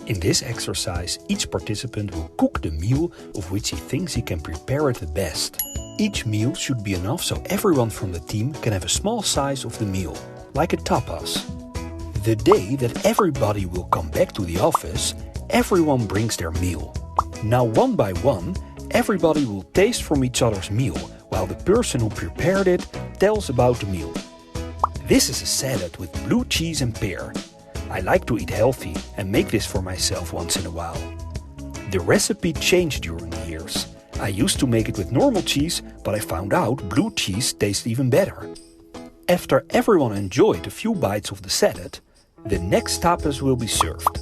In this exercise, each participant will cook the meal of which he thinks he can prepare it the best. Each meal should be enough so everyone from the team can have a small size of the meal, like a tapas. The day that everybody will come back to the office, everyone brings their meal. Now one by one, everybody will taste from each other's meal, while the person who prepared it tells about the meal. This is a salad with blue cheese and pear. I like to eat healthy and make this for myself once in a while. The recipe changed during the years. I used to make it with normal cheese, but I found out blue cheese tastes even better. After everyone enjoyed a few bites of the salad, the next tapas will be served.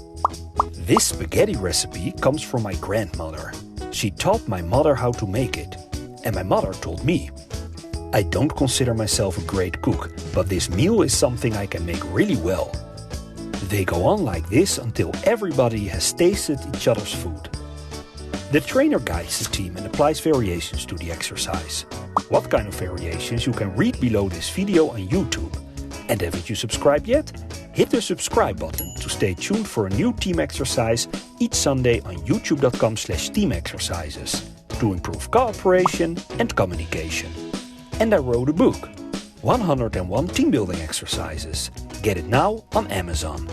This spaghetti recipe comes from my grandmother. She taught my mother how to make it, and my mother told me. I don't consider myself a great cook, but this meal is something I can make really well. They go on like this until everybody has tasted each other's food. The trainer guides the team and applies variations to the exercise. What kind of variations you can read below this video on YouTube. And haven't you subscribed yet? Hit the subscribe button to stay tuned for a new team exercise each Sunday on youtube.com/teamexercises to improve cooperation and communication. And I wrote a book, 101 Team Building Exercises. Get it now on Amazon.